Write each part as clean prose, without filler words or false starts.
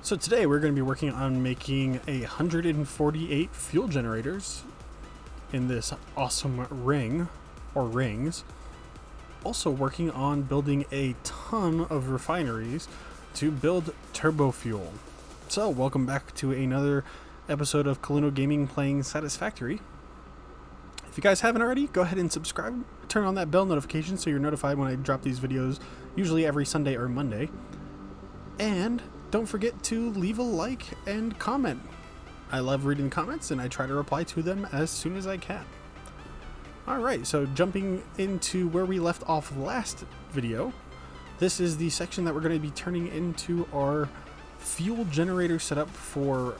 So today we're going to be working on making 148 fuel generators in this awesome ring, or rings. Also working on building a ton of refineries to build Turbofuel. So welcome back to another episode of Kaluno Gaming playing Satisfactory. If you guys haven't already, go ahead and subscribe, turn on that bell notification so you're notified when I drop these videos, usually every Sunday or Monday. And don't forget to leave a like and comment. I love reading comments and I try to reply to them as soon as I can. Alright, so jumping into where we left off last video, this is the section that we're going to be turning into our fuel generator setup for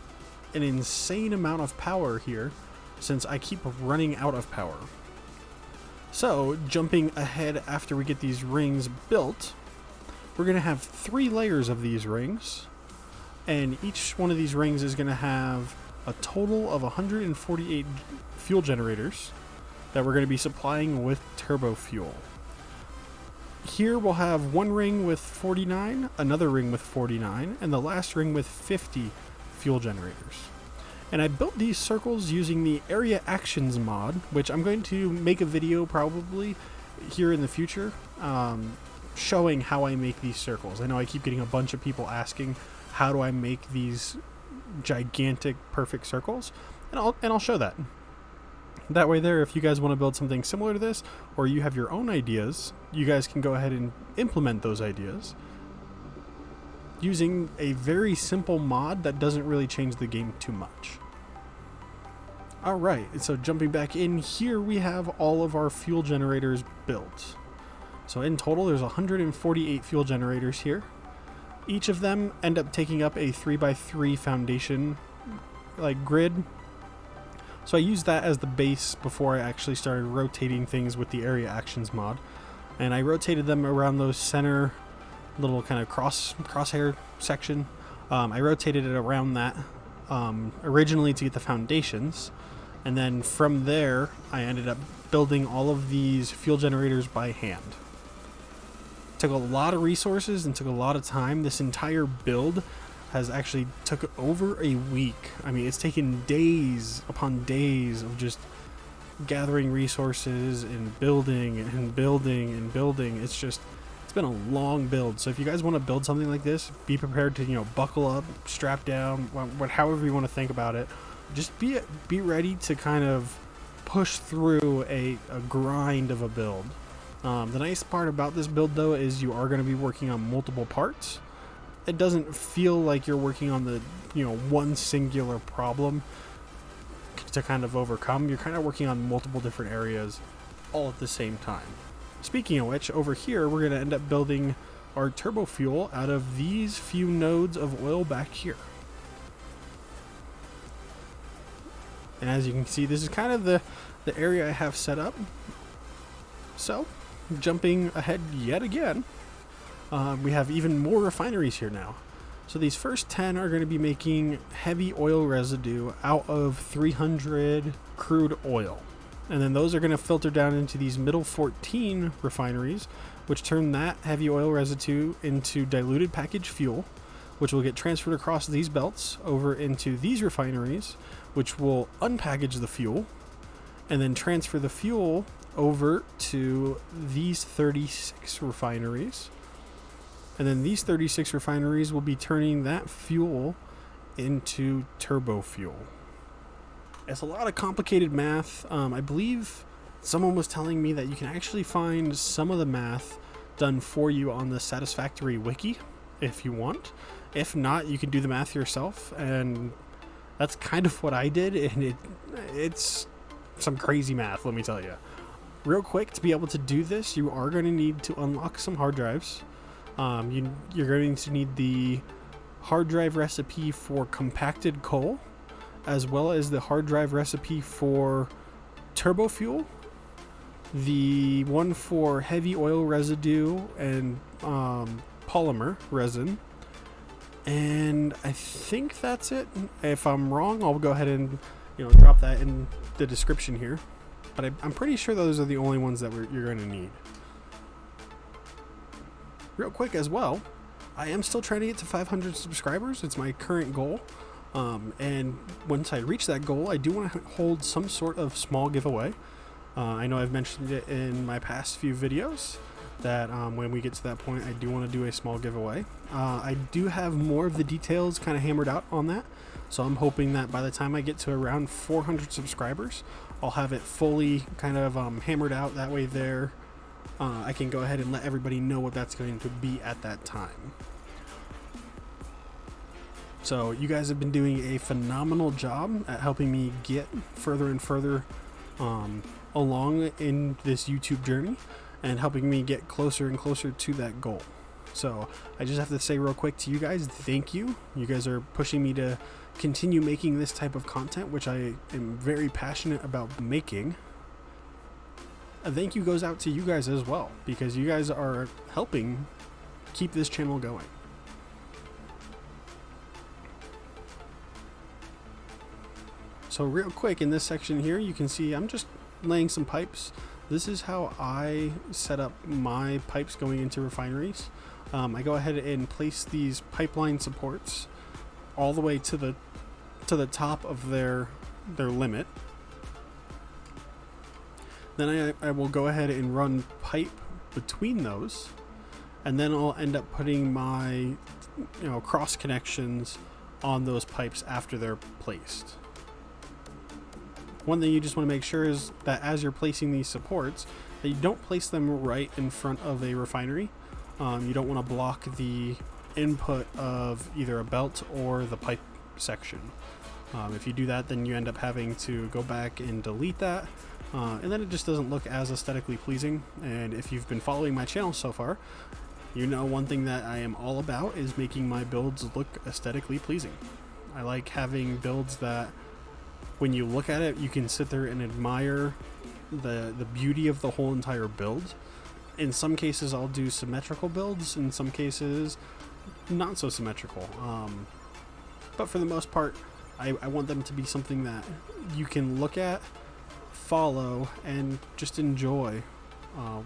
an insane amount of power here, since I keep running out of power. So, jumping ahead after we get these rings built, we're going to have 3 layers of these rings, and each one of these rings is going to have a total of 148 fuel generators that we're going to be supplying with Turbofuel. Here we'll have one ring with 49, another ring with 49, and the last ring with 50 fuel generators. And I built these circles using the Area Actions mod, which I'm going to make a video probably here in the future showing how I make these circles. I know I keep getting a bunch of people asking how do I make these gigantic perfect circles, and I'll show that. That way there, if you guys want to build something similar to this, or you have your own ideas, you guys can go ahead and implement those ideas using a very simple mod that doesn't really change the game too much. Alright, so jumping back in here, we have all of our fuel generators built. So in total there's 148 fuel generators here. Each of them end up taking up a 3x3 foundation grid. So I used that as the base before I actually started rotating things with the Area Actions mod. And I rotated them around those center little kind of crosshair section. I rotated it around that originally to get the foundations, and then from there I ended up building all of these fuel generators by hand. Took a lot of resources and took a lot of time. This entire build has actually took over a week. I mean, it's taken days upon days of just gathering resources and building and building and building. It's been a long build. So if you guys want to build something like this, be prepared to, buckle up, strap down, however you want to think about it. Just be ready to kind of push through a grind of a build. The nice part about this build though is you are going to be working on multiple parts. It doesn't feel like you're working on the one singular problem to kind of overcome. You're kind of working on multiple different areas all at the same time. Speaking of which, over here we're going to end up building our Turbofuel out of these few nodes of oil back here. And as you can see, this is kind of the area I have set up. So, jumping ahead yet again, we have even more refineries here now. So these first 10 are going to be making heavy oil residue out of 300 crude oil. And then those are going to filter down into these middle 14 refineries, which turn that heavy oil residue into diluted packaged fuel, which will get transferred across these belts over into these refineries, which will unpackage the fuel and then transfer the fuel over to these 36 refineries. And then these 36 refineries will be turning that fuel into Turbofuel. It's a lot of complicated math. I believe someone was telling me that you can actually find some of the math done for you on the Satisfactory wiki if you want. If not, you can do the math yourself, and that's kind of what I did, and it's some crazy math, let me tell you. Real quick, to be able to do this, you are going to need to unlock some hard drives. You're going to need the hard drive recipe for compacted coal, as well as the hard drive recipe for Turbofuel, the one for heavy oil residue and polymer resin, and I think that's it. If I'm wrong, I'll go ahead and drop that in the description here, but I'm pretty sure those are the only ones that you're going to need. Real quick as well, I am still trying to get to 500 subscribers. It's my current goal. And once I reach that goal, I do want to hold some sort of small giveaway. I know I've mentioned it in my past few videos that when we get to that point, I do want to do a small giveaway. I do have more of the details kind of hammered out on that. So I'm hoping that by the time I get to around 400 subscribers, I'll have it fully kind of hammered out. That way there, I can go ahead and let everybody know what that's going to be at that time. So you guys have been doing a phenomenal job at helping me get further and further along in this YouTube journey and helping me get closer and closer to that goal. So I just have to say real quick to you guys, thank you. You guys are pushing me to continue making this type of content, which I am very passionate about making. A thank you goes out to you guys as well, because you guys are helping keep this channel going. So real quick in this section here, you can see I'm just laying some pipes. This is how I set up my pipes going into refineries. I go ahead and place these pipeline supports all the way to the top of their limit. Then I will go ahead and run pipe between those, and then I'll end up putting my cross connections on those pipes after they're placed. One thing you just want to make sure is that as you're placing these supports, that you don't place them right in front of a refinery. You don't want to block the input of either a belt or the pipe section. If you do that, then you end up having to go back and delete that, and then it just doesn't look as aesthetically pleasing. And if you've been following my channel so far, you know one thing that I am all about is making my builds look aesthetically pleasing. I like having builds that when you look at it, you can sit there and admire the beauty of the whole entire build. In some cases, I'll do symmetrical builds. In some cases, not so symmetrical. But for the most part, I want them to be something that you can look at, follow, and just enjoy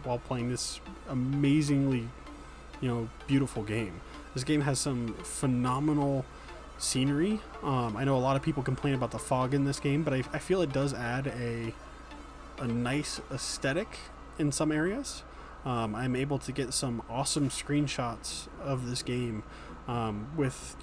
while playing this amazingly, beautiful game. This game has some phenomenal scenery. I know a lot of people complain about the fog in this game, but I feel it does add a nice aesthetic in some areas. I'm able to get some awesome screenshots of this game with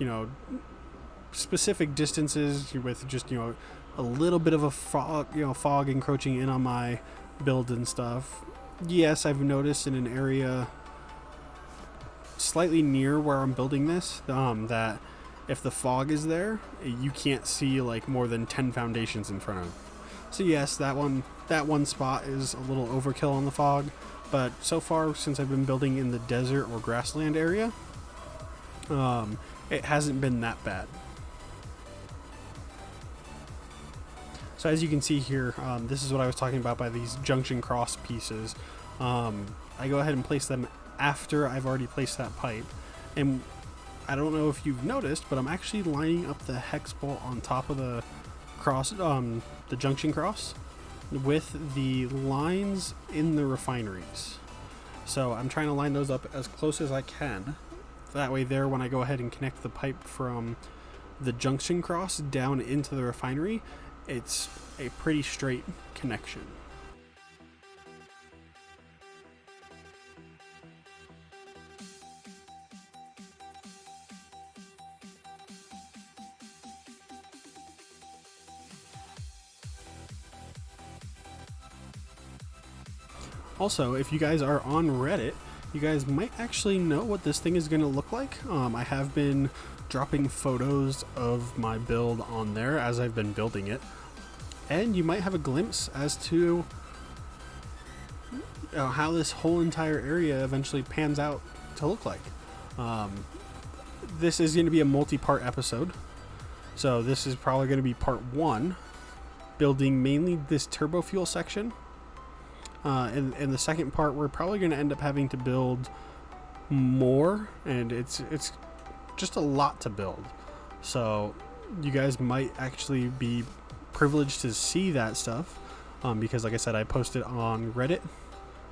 specific distances, with just a little bit of a fog encroaching in on my build and stuff. Yes, I've noticed in an area slightly near where I'm building this that if the fog is there, you can't see like more than 10 foundations in front of it. So yes, that one spot is a little overkill on the fog, but so far since I've been building in the desert or grassland area, it hasn't been that bad. So as you can see here, this is what I was talking about by these junction cross pieces. I go ahead and place them after I've already placed that pipe, and I don't know if you've noticed, but I'm actually lining up the hex bolt on top of the cross, the junction cross, with the lines in the refineries. So I'm trying to line those up as close as I can. That way there, when I go ahead and connect the pipe from the junction cross down into the refinery, it's a pretty straight connection. Also, if you guys are on Reddit, you guys might actually know what this thing is going to look like. I have been dropping photos of my build on there as I've been building it, and you might have a glimpse as to how this whole entire area eventually pans out to look like. This is going to be a multi-part episode, so this is probably going to be part 1, building mainly this Turbofuel section. In the second part, we're probably going to end up having to build more, and it's just a lot to build. So you guys might actually be privileged to see that stuff, because like I said, I post it on Reddit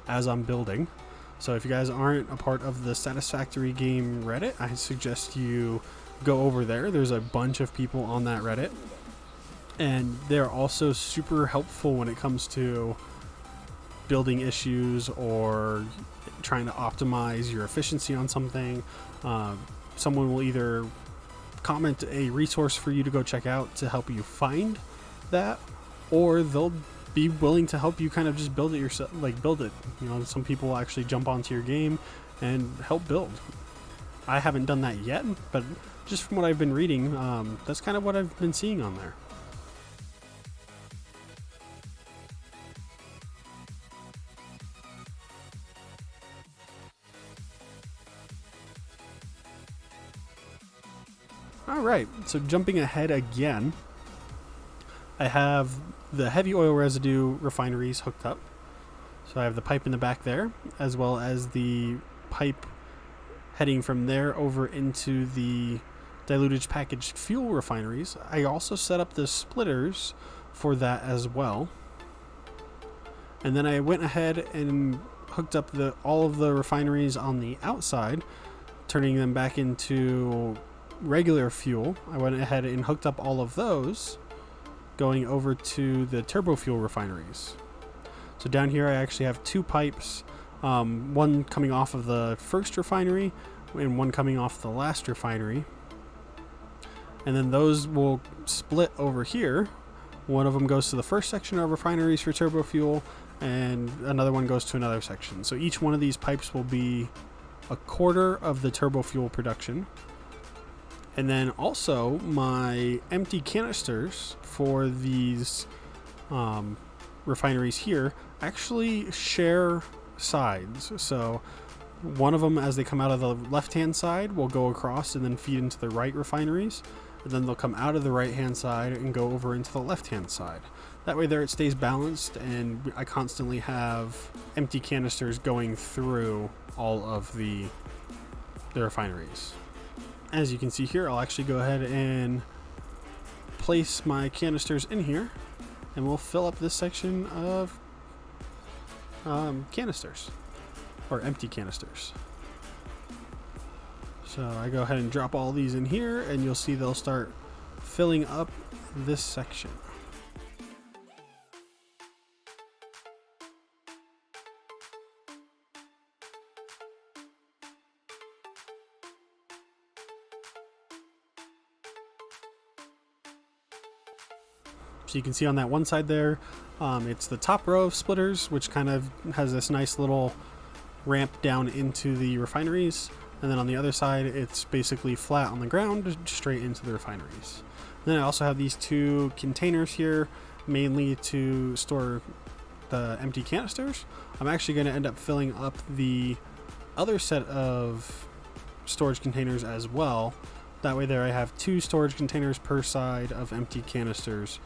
as I'm building. So if you guys aren't a part of the Satisfactory game Reddit, I suggest you go over there. There's a bunch of people on that Reddit, and they're also super helpful when it comes to building issues or trying to optimize your efficiency on something. Someone will either comment a resource for you to go check out to help you find that, or they'll be willing to help you kind of just build it yourself, like build it. You know, some people will actually jump onto your game and help build. I haven't done that yet, but just from what I've been reading, that's kind of what I've been seeing on there. Alright, so jumping ahead again, I have the heavy oil residue refineries hooked up. So I have the pipe in the back there, as well as the pipe heading from there over into the diluted packaged fuel refineries. I also set up the splitters for that as well. And then I went ahead and hooked up all of the refineries on the outside, turning them back into regular fuel. I went ahead and hooked up all of those, going over to the Turbofuel refineries. So down here I actually have two pipes, one coming off of the first refinery and one coming off the last refinery. And then those will split over here. One of them goes to the first section of refineries for Turbofuel, and another one goes to another section. So each one of these pipes will be a quarter of the Turbofuel production. And then also my empty canisters for these refineries here actually share sides. So one of them, as they come out of the left-hand side, will go across and then feed into the right refineries. And then they'll come out of the right-hand side and go over into the left-hand side. That way there it stays balanced, and I constantly have empty canisters going through all of the refineries. As you can see here, I'll actually go ahead and place my canisters in here, and we'll fill up this section of canisters, or empty canisters. So I go ahead and drop all these in here, and you'll see they'll start filling up this section. So you can see on that one side there, it's the top row of splitters, which kind of has this nice little ramp down into the refineries. And then on the other side, it's basically flat on the ground, straight into the refineries. And then I also have these two containers here, mainly to store the empty canisters. I'm actually going to end up filling up the other set of storage containers as well. That way there I have two storage containers per side of empty canisters.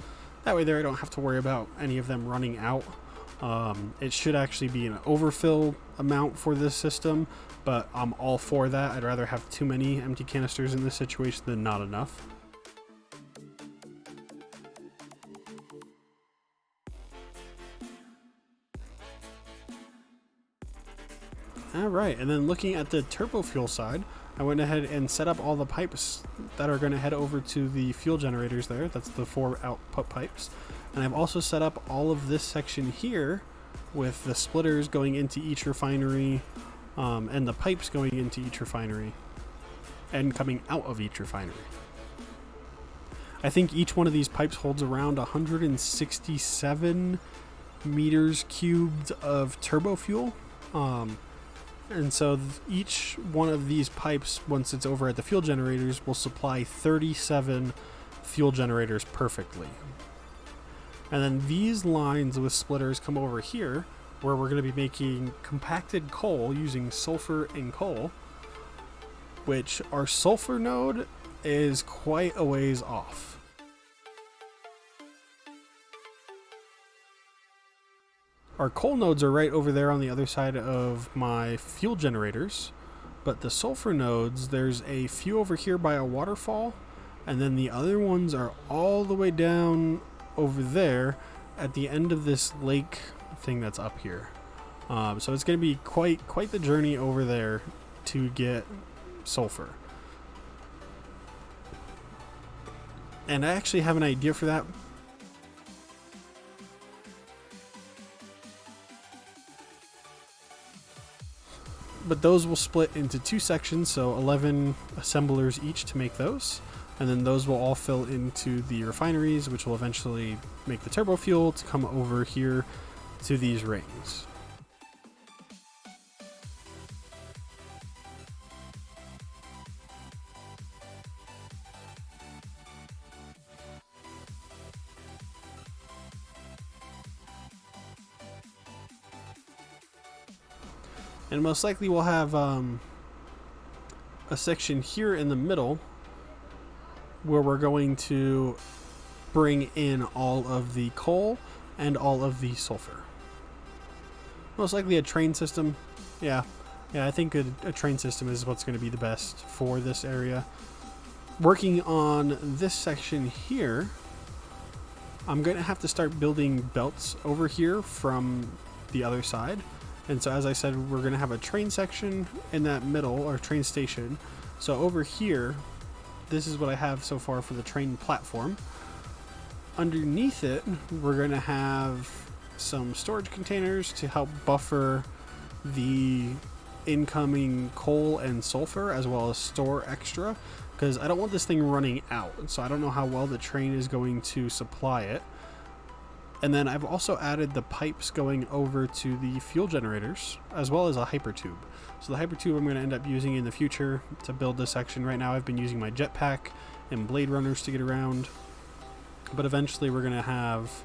That way there I don't have to worry about any of them running out. It should actually be an overfill amount for this system, but I'm all for that. I'd rather have too many empty canisters in this situation than not enough. Alright, and then looking at the Turbofuel side, I went ahead and set up all the pipes that are going to head over to the fuel generators there. That's the 4 output pipes. And I've also set up all of this section here with the splitters going into each refinery, and the pipes going into each refinery and coming out of each refinery. I think each one of these pipes holds around 167 meters cubed of turbo fuel. And so each one of these pipes, once it's over at the fuel generators, will supply 37 fuel generators perfectly. And then these lines with splitters come over here, where we're going to be making compacted coal using sulfur and coal, which our sulfur node is quite a ways off. Our coal nodes are right over there on the other side of my fuel generators, but the sulfur nodes, there's a few over here by a waterfall, and then the other ones are all the way down over there at the end of this lake thing that's up here. So it's going to be quite the journey over there to get sulfur. And I actually have an idea for that. But those will split into two sections, so 11 assemblers each to make those. And then those will all fill into the refineries, which will eventually make the turbofuel to come over here to these rings. And most likely we'll have a section here in the middle where we're going to bring in all of the coal and all of the sulfur. Most likely a train system. Yeah, I think a train system is what's going to be the best for this area. Working on this section here, I'm going to have to start building belts over here from the other side. And so as I said, we're going to have a train section in that middle, or train station. So over here, this is what I have so far for the train platform. Underneath it, we're going to have some storage containers to help buffer the incoming coal and sulfur, as well as store extra, because I don't want this thing running out. So I don't know how well the train is going to supply it. And then I've also added the pipes going over to the fuel generators, as well as a hypertube. So the hypertube I'm going to end up using in the future to build this section. Right now I've been using my jetpack and blade runners to get around, but eventually we're going to have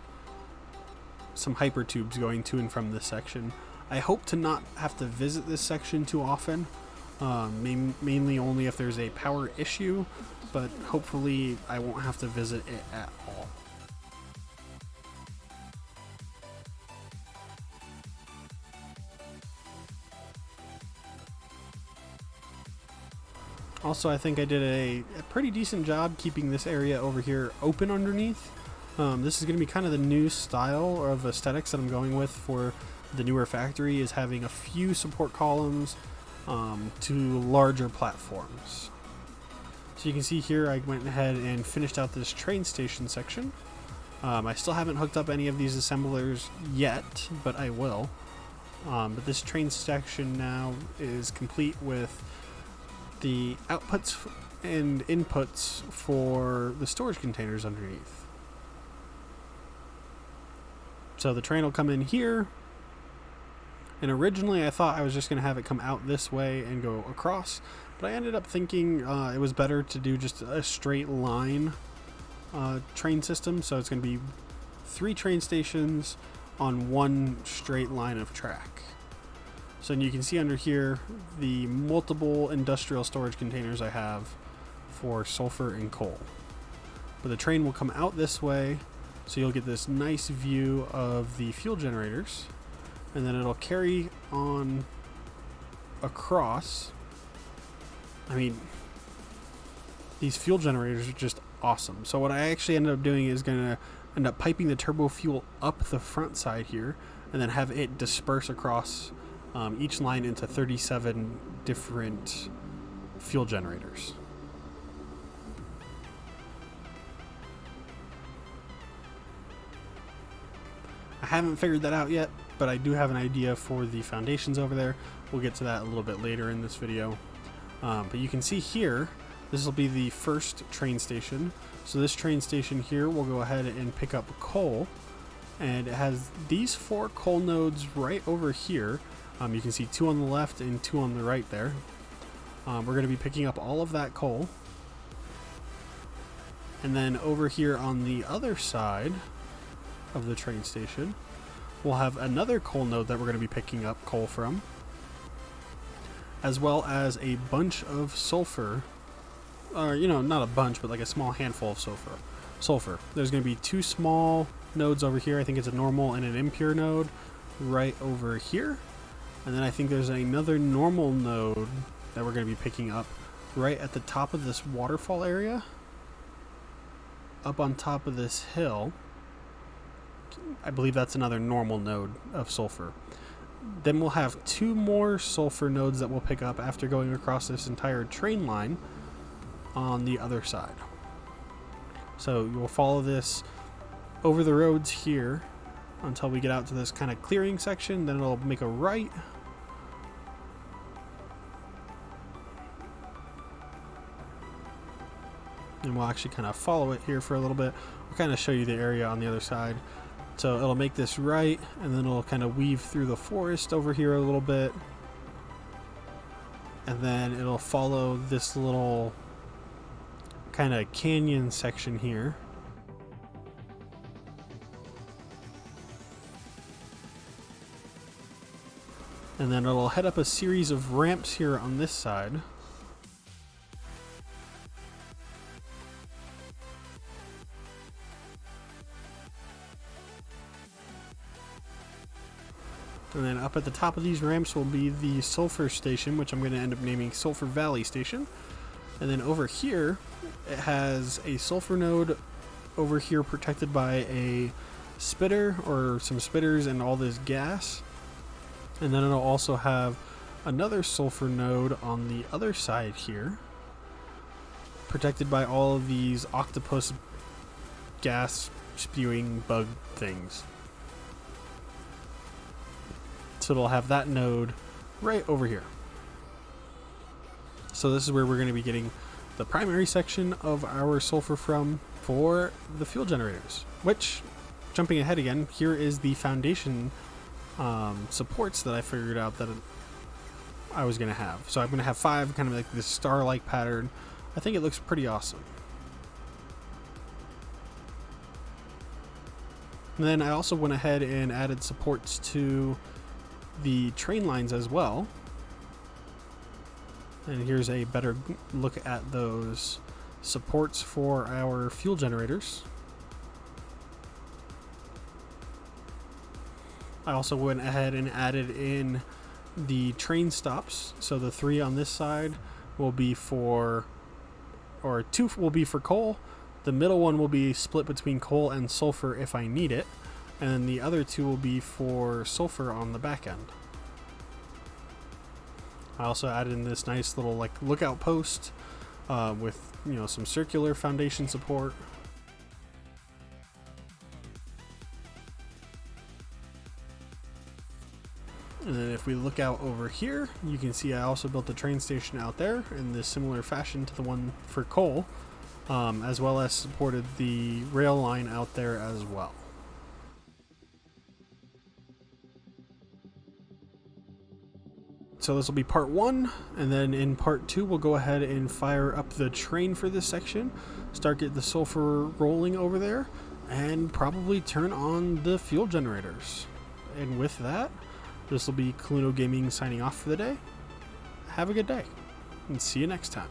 some hypertubes going to and from this section. I hope to not have to visit this section too often, mainly only if there's a power issue, but hopefully I won't have to visit it at all. Also, I think I did a pretty decent job keeping this area over here open underneath. This is going to be kind of the new style of aesthetics that I'm going with for the newer factory, is having a few support columns to larger platforms. So you can see here I went ahead and finished out this train station section. I still haven't hooked up any of these assemblers yet, but I will. But this train section now is complete with the outputs and inputs for the storage containers underneath. So the train will come in here, and originally I thought I was just going to have it come out this way and go across, but I ended up thinking it was better to do just a straight line train system. So it's going to be 3 train stations on one straight line of track. So you can see under here the multiple industrial storage containers I have for sulfur and coal. But the train will come out this way, so you'll get this nice view of the fuel generators, and then it'll carry on across. I mean, these fuel generators are just awesome. So what I actually ended up doing is going to end up piping the turbo fuel up the front side here, and then have it disperse across each line into 37 different fuel generators. I haven't figured that out yet, but I do have an idea for the foundations over there. We'll get to that a little bit later in this video. But you can see here, this will be the first train station. So this train station here will go ahead and pick up coal, and it has these 4 coal nodes right over here. You can see 2 on the left and 2 on the right there. We're going to be picking up all of that coal. And then over here on the other side of the train station, we'll have another coal node that we're going to be picking up coal from, as well as a bunch of sulfur. Not a bunch, but like a small handful of sulfur. There's going to be 2 small nodes over here. I think it's a normal and an impure node right over here. And then I think there's another normal node that we're going to be picking up right at the top of this waterfall area, up on top of this hill. I believe that's another normal node of sulfur. Then we'll have 2 more sulfur nodes that we'll pick up after going across this entire train line on the other side. So you'll follow this over the roads here until we get out to this kind of clearing section. Then it'll make a right. And we'll actually kind of follow it here for a little bit. We'll kind of show you the area on the other side. So it'll make this right, and then it'll kind of weave through the forest over here a little bit. And then it'll follow this little kind of canyon section here. And then it'll head up a series of ramps here on this side. And then up at the top of these ramps will be the Sulfur station, which I'm going to end up naming Sulfur Valley Station. And then over here, it has a sulfur node over here protected by a spitter or some spitters and all this gas. And then it'll also have another sulfur node on the other side here, protected by all of these octopus gas spewing bug things. So it'll have that node right over here. So this is where we're going to be getting the primary section of our sulfur from for the fuel generators, which, jumping ahead again, here is the foundation supports that I figured out that I was going to have. So I'm going to have 5, kind of like this star-like pattern. I think it looks pretty awesome. And then I also went ahead and added supports to the train lines as well. And here's a better look at those supports for our fuel generators. I also went ahead and added in the train stops. So the 3 on this side will be for, or 2 will be for coal. The middle one will be split between coal and sulfur if I need it. And the other 2 will be for sulfur on the back end. I also added in this nice little like lookout post with, you know, some circular foundation support. And then if we look out over here, you can see I also built the train station out there in this similar fashion to the one for coal, as well as supported the rail line out there as well. So this will be part 1, and then in part 2 we'll go ahead and fire up the train for this section, start get the sulfur rolling over there, and probably turn on the fuel generators. And with that, this will be Kaluno Gaming signing off for the day. Have a good day, and see you next time.